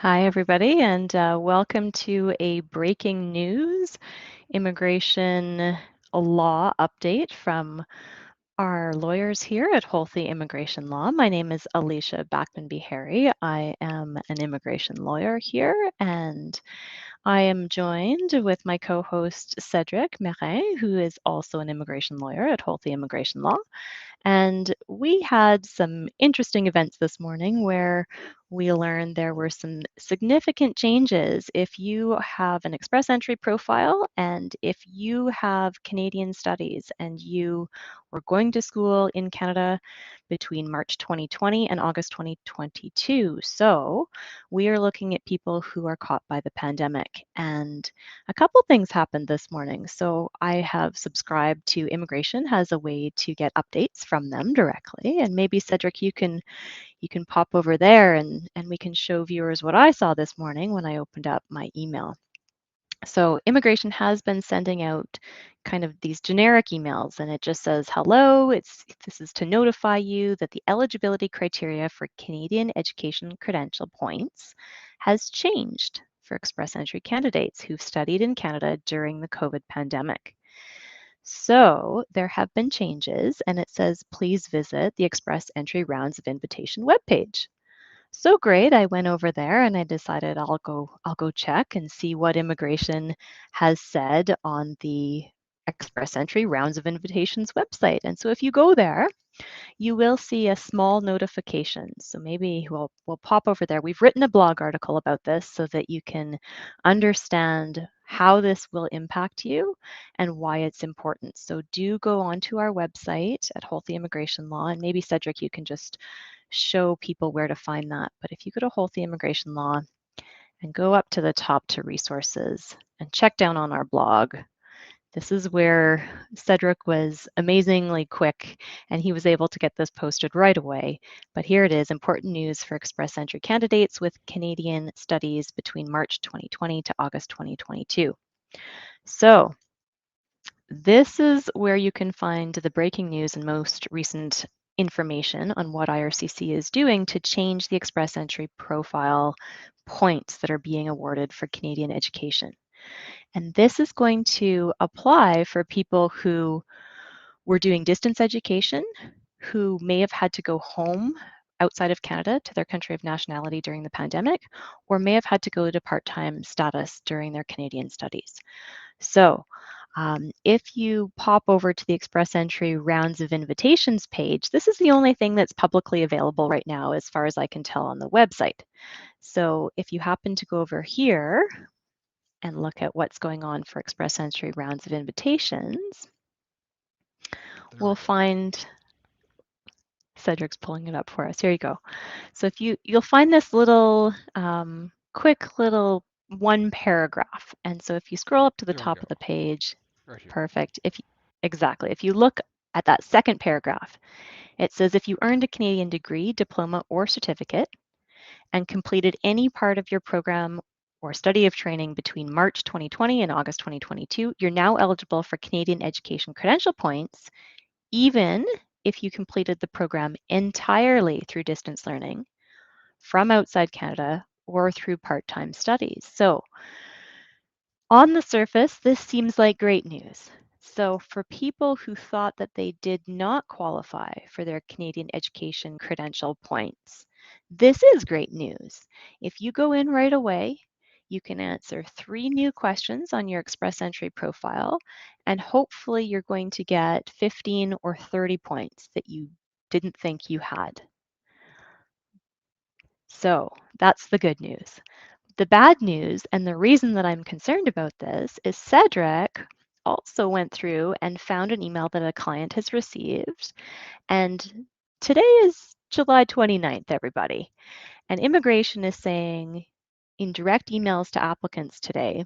Hi, everybody, and welcome to a breaking news immigration law update from our lawyers here at Holthe Immigration Law. My name is Alicia Backman-Biharry. I am an immigration lawyer here, and I am joined with my co-host Cedric Merin, who is also an immigration lawyer at Holthe Immigration Law. And we had some interesting events this morning where we learned there were some significant changes if you have an express entry profile and if you have Canadian studies and you were going to school in Canada between March 2020 and August 2022. So we are looking at people who are caught by the pandemic. And a couple things happened this morning. So I have subscribed to Immigration has a way to get updates from them directly. And maybe Cedric, you can pop over there and we can show viewers what I saw this morning when I opened up my email. So Immigration has been sending out kind of these generic emails, and it just says, hello, this is to notify you that the eligibility criteria for Canadian education credential points has changed for express entry candidates who've studied in Canada during the COVID pandemic. So there have been changes, and it says, please visit the express entry rounds of invitation webpage. So great. I went over there and I decided I'll go check and see what Immigration has said on the Express Entry Rounds of Invitations website. And so if you go there, you will see a small notification. So maybe we'll pop over there. We've written a blog article about this so that you can understand how this will impact you and why it's important. So do go onto our website at Holthe Immigration Law, and maybe Cedric, you can just show people where to find that. But if you go to Holthe Immigration Law and go up to the top to resources and check down on our blog, this is where Cedric was amazingly quick and he was able to get this posted right away. But here it is, important news for express entry candidates with Canadian studies between March 2020 to August 2022. So this is where you can find the breaking news and most recent information on what IRCC is doing to change the express entry profile points that are being awarded for Canadian education. And this is going to apply for people who were doing distance education, who may have had to go home outside of Canada to their country of nationality during the pandemic, or may have had to go to part-time status during their Canadian studies. So if you pop over to the Express Entry Rounds of Invitations page, this is the only thing that's publicly available right now, as far as I can tell on the website. So if you happen to go over here and look at what's going on for Express Entry Rounds of Invitations, we'll find Cedric's pulling it up for us. Here you go. So if you'll find this little quick little one paragraph. And so if you scroll up to the top of the page, Right here. perfect. Exactly. If you look at that second paragraph, it says if you earned a Canadian degree, diploma, or certificate and completed any part of your program or study of training between March 2020 and August 2022, you're now eligible for Canadian education credential points, even if you completed the program entirely through distance learning from outside Canada or through part-time studies. So on the surface, this seems like great news. So for people who thought that they did not qualify for their Canadian education credential points, this is great news. If you go in right away, you can answer 3 new questions on your Express Entry profile, and hopefully you're going to get 15 or 30 points that you didn't think you had. So that's the good news. The bad news, and the reason that I'm concerned about this, is Cedric also went through and found an email that a client has received. And today is July 29th, everybody. And Immigration is saying in direct emails to applicants today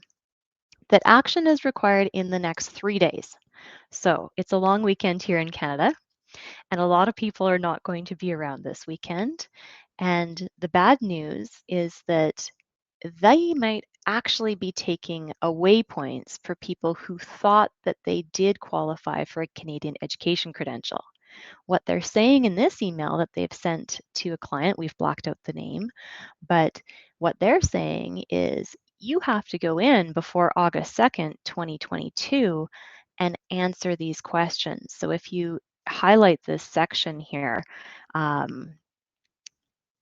that action is required in the next 3 days. So it's a long weekend here in Canada, and a lot of people are not going to be around this weekend. And the bad news is that they might actually be taking away points for people who thought that they did qualify for a Canadian education credential. What they're saying in this email that they've sent to a client, we've blacked out the name, but what they're saying is you have to go in before August 2nd, 2022 and answer these questions. So if you highlight this section here,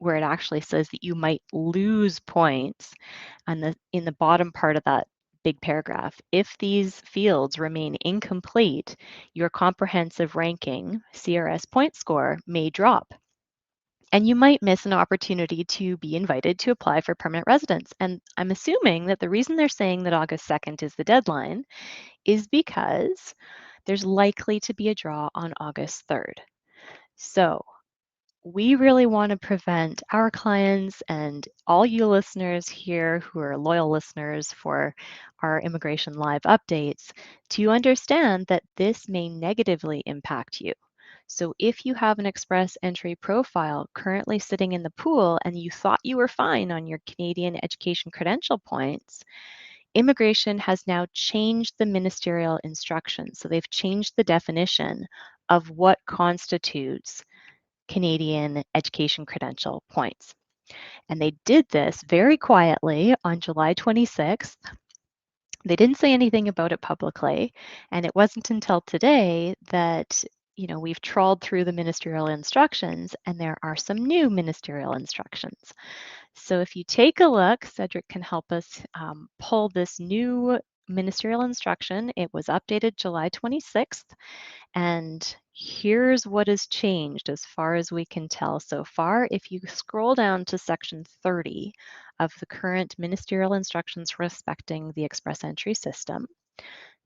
where it actually says that you might lose points, and in the bottom part of that big paragraph, if these fields remain incomplete, your comprehensive ranking CRS point score may drop. And you might miss an opportunity to be invited to apply for permanent residence. And I'm assuming that the reason they're saying that August 2nd is the deadline is because there's likely to be a draw on August 3rd. So we really want to prevent our clients and all you listeners here who are loyal listeners for our Immigration Live updates to understand that this may negatively impact you. So if you have an express entry profile currently sitting in the pool and you thought you were fine on your Canadian education credential points, immigration has now changed the ministerial instructions. So they've changed the definition of what constitutes Canadian education credential points. And they did this very quietly on July 26th. They didn't say anything about it publicly, and it wasn't until today that we've trawled through the ministerial instructions and there are some new ministerial instructions. So if you take a look, Cedric can help us pull this new ministerial instruction. It was updated July 26th. And here's what has changed as far as we can tell so far. If you scroll down to section 30 of the current ministerial instructions respecting the express entry system,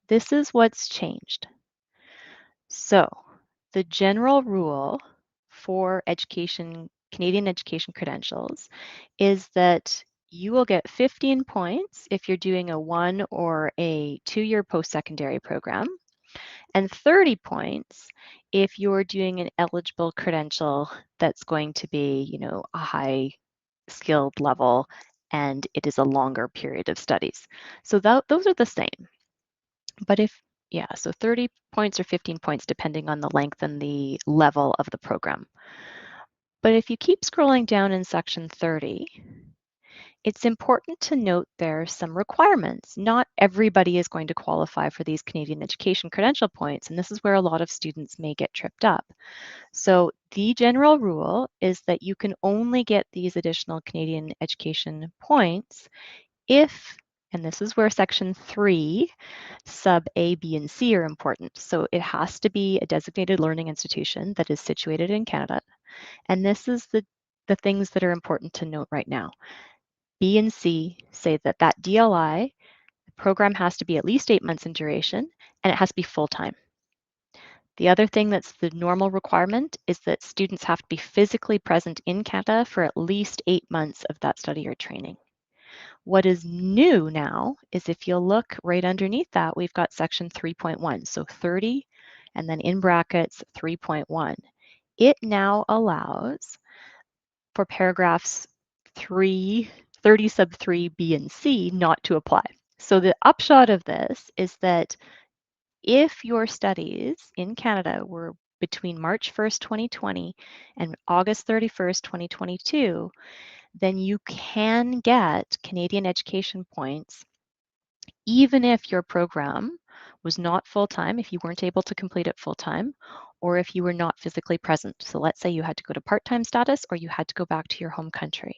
this is what's changed. So the general rule for Canadian education credentials is that you will get 15 points if you're doing a 1 or a 2-year post-secondary program, and 30 points if you're doing an eligible credential that's going to be, a high skilled level and it is a longer period of studies. So those are the same. But so 30 points or 15 points depending on the length and the level of the program. But if you keep scrolling down in section 30, it's important to note there are some requirements. Not everybody is going to qualify for these Canadian education credential points, and this is where a lot of students may get tripped up. So the general rule is that you can only get these additional Canadian education points if, and this is where section 3, sub A, B, and C are important. So it has to be a designated learning institution that is situated in Canada. And this is the things that are important to note right now. B and C say that DLI, the program has to be at least 8 months in duration, and it has to be full-time. The other thing that's the normal requirement is that students have to be physically present in Canada for at least 8 months of that study or training. What is new now is if you'll look right underneath that, we've got section 3.1, so 30, and then in brackets 3.1. It now allows for paragraphs 30 sub 3, B, and C not to apply. So the upshot of this is that if your studies in Canada were between March 1st, 2020 and August 31st, 2022, then you can get Canadian education points even if your program was not full-time, if you weren't able to complete it full-time, or if you were not physically present. So let's say you had to go to part-time status or you had to go back to your home country.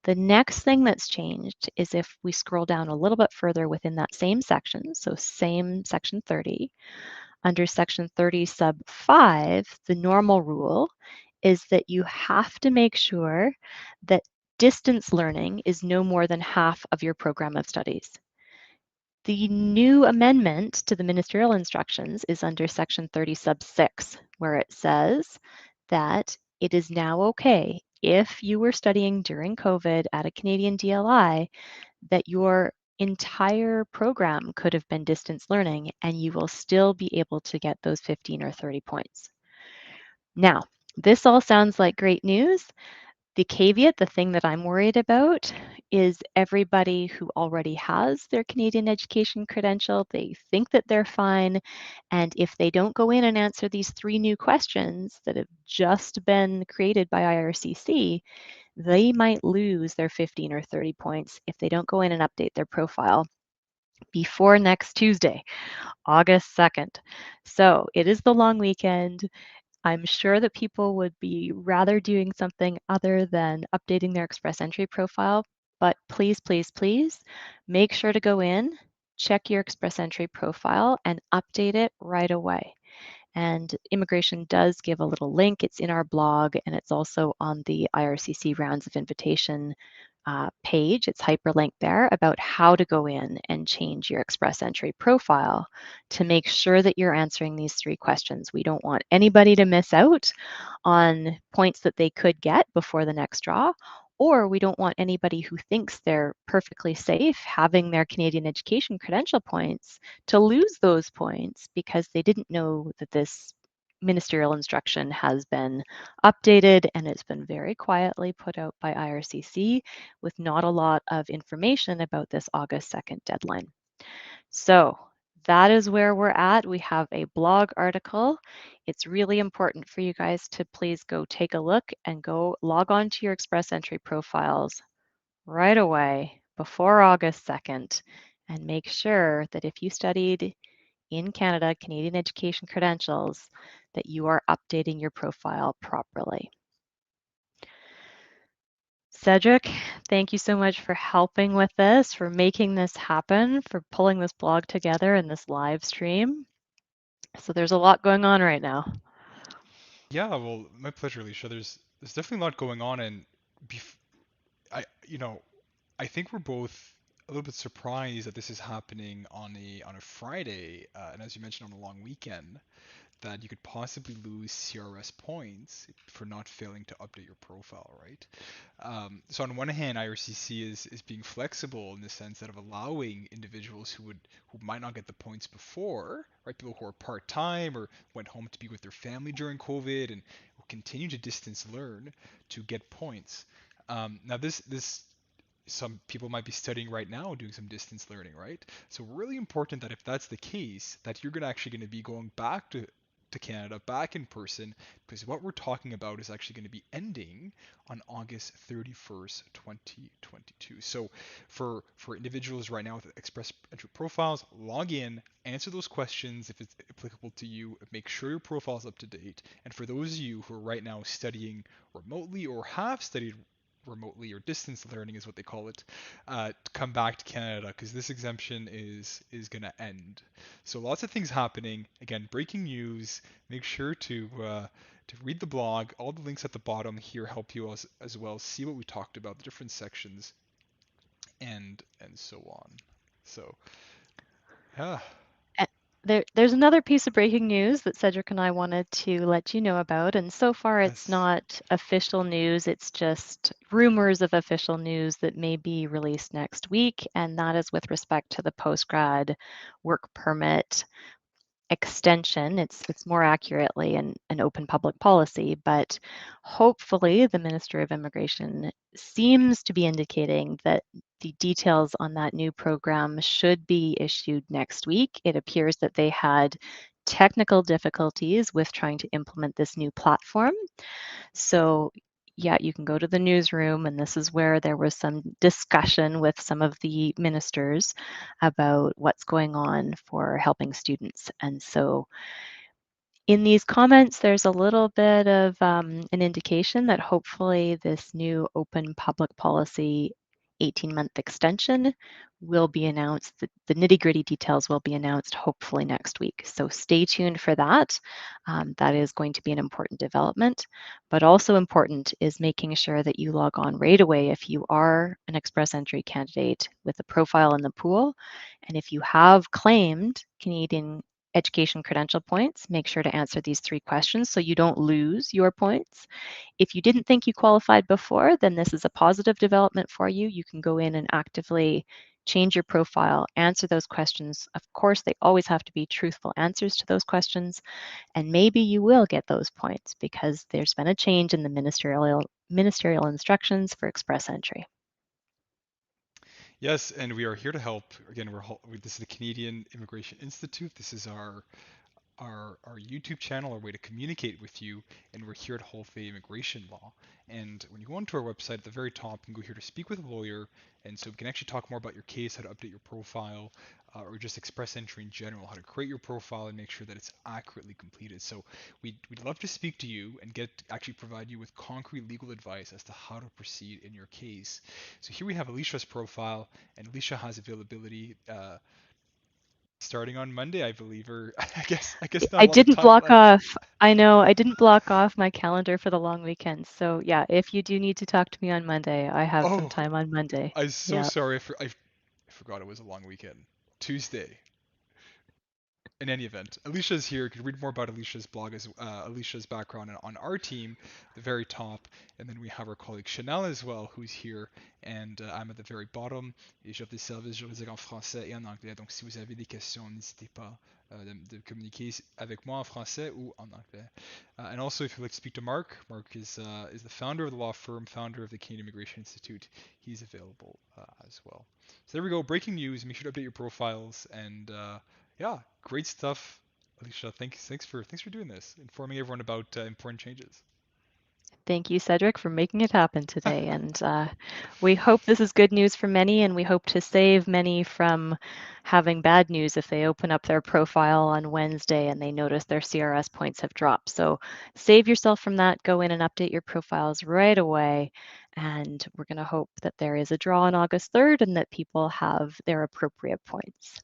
The next thing that's changed is if we scroll down a little bit further within that same section, so same section 30, under section 30 sub 5, the normal rule is that you have to make sure that distance learning is no more than half of your program of studies. The new amendment to the ministerial instructions is under section 30 sub 6, where it says that it is now okay if you were studying during COVID at a Canadian DLI that your entire program could have been distance learning and you will still be able to get those 15 or 30 points. Now, this all sounds like great news, The caveat, the thing that I'm worried about, is everybody who already has their Canadian education credential, they think that they're fine. And if they don't go in and answer these 3 new questions that have just been created by IRCC, they might lose their 15 or 30 points if they don't go in and update their profile before next Tuesday, August 2nd. So it is the long weekend. I'm sure that people would be rather doing something other than updating their Express Entry profile, but please, please, please make sure to go in, check your Express Entry profile, and update it right away. And immigration does give a little link. It's in our blog, and it's also on the IRCC rounds of invitation page. It's hyperlinked there about how to go in and change your Express Entry profile to make sure that you're answering these 3 questions. We don't want anybody to miss out on points that they could get before the next draw, or we don't want anybody who thinks they're perfectly safe having their Canadian education credential points to lose those points because they didn't know that this ministerial instruction has been updated and it's been very quietly put out by IRCC with not a lot of information about this August 2nd deadline. So that is where we're at. We have a blog article. It's really important for you guys to please go take a look and go log on to your Express Entry profiles right away before August 2nd and make sure that if you studied in Canada, Canadian education credentials, that you are updating your profile properly. Cedric, thank you so much for helping with this, for making this happen, for pulling this blog together in this live stream. So there's a lot going on right now. Yeah, well, my pleasure, Alicia. There's definitely a lot going on, and bef I you know I think we're both a little bit surprised that this is happening on a Friday, and as you mentioned, on a long weekend, that you could possibly lose CRS points for not failing to update your profile, right? So on one hand, IRCC is being flexible in the sense that of allowing individuals who might not get the points before, right? People who are part time or went home to be with their family during COVID and will continue to distance learn to get points. Now this some people might be studying right now doing some distance learning, right? So really important that if that's the case, that you're gonna actually going to be going back to Canada, back in person, because what we're talking about is actually going to be ending on August 31st, 2022. So for individuals right now with Express Entry profiles, log in, answer those questions if it's applicable to you, make sure your profile is up to date. And for those of you who are right now studying remotely or have studied remotely or distance learning is what they call it, to come back to Canada because this exemption is going to end. So lots of things happening. Again, breaking news. Make sure to read the blog. All the links at the bottom here help you as well see what we talked about, the different sections, and so on. So yeah, There's another piece of breaking news that Cedric and I wanted to let you know about, and so far it's yes. not official news, it's just rumors of official news that may be released next week, and that is with respect to the postgrad work permit extension. It's more accurately an open public policy, but hopefully the Minister of Immigration seems to be indicating that the details on that new program should be issued next week. It appears that they had technical difficulties with trying to implement this new platform. So yeah, you can go to the newsroom, and this is where there was some discussion with some of the ministers about what's going on for helping students. And so in these comments, there's a little bit of an indication that hopefully this new open public policy 18-month extension will be announced. The nitty-gritty details will be announced hopefully next week. So stay tuned for that. That is going to be an important development. But also important is making sure that you log on right away if you are an Express Entry candidate with a profile in the pool. And if you have claimed Canadian education credential points, make sure to answer these 3 questions so you don't lose your points. If you didn't think you qualified before, then this is a positive development for you. You can go in and actively change your profile, answer those questions. Of course, they always have to be truthful answers to those questions, and maybe you will get those points because there's been a change in the ministerial instructions for express entry. Yes, and we are here to help. Again, this is the Canadian Immigration Institute. This is our YouTube channel, our way to communicate with you, and we're here at Holfay Immigration Law. And when you go onto our website at the very top, you can go here to speak with a lawyer, and so we can actually talk more about your case, how to update your profile, or just express entry in general, how to create your profile and make sure that it's accurately completed. So we'd love to speak to you and actually provide you with concrete legal advice as to how to proceed in your case. So here we have Alicia's profile, and Alicia has availability. Starting on Monday, I believe, or I guess not I a lot of didn't time block left. off, I know, I didn't block off my calendar for the long weekend. So yeah, if you do need to talk to me on Monday, I have some Oh, time on Monday. I'm so Yeah. sorry. I forgot it was a long weekend. Tuesday. In any event, Alicia is here. You can read more about Alicia's blog as Alicia's background on our team, the very top, and then we have our colleague Chanel as well, who's here, and I'm at the very bottom. Et j'offre des services juridiques en français et en anglais. Donc, si vous avez des questions, n'hésitez pas de communiquer avec moi en français ou en anglais. And also, if you'd like to speak to Mark, Mark is the founder of the law firm, founder of the Canadian Immigration Institute. He's available as well. So there we go. Breaking news. Make sure to update your profiles and. Yeah, great stuff, Alicia. Thanks for doing this, informing everyone about important changes. Thank you, Cedric, for making it happen today. And we hope this is good news for many, and we hope to save many from having bad news if they open up their profile on Wednesday and they notice their CRS points have dropped. So save yourself from that. Go in and update your profiles right away. And we're going to hope that there is a draw on August 3rd and that people have their appropriate points.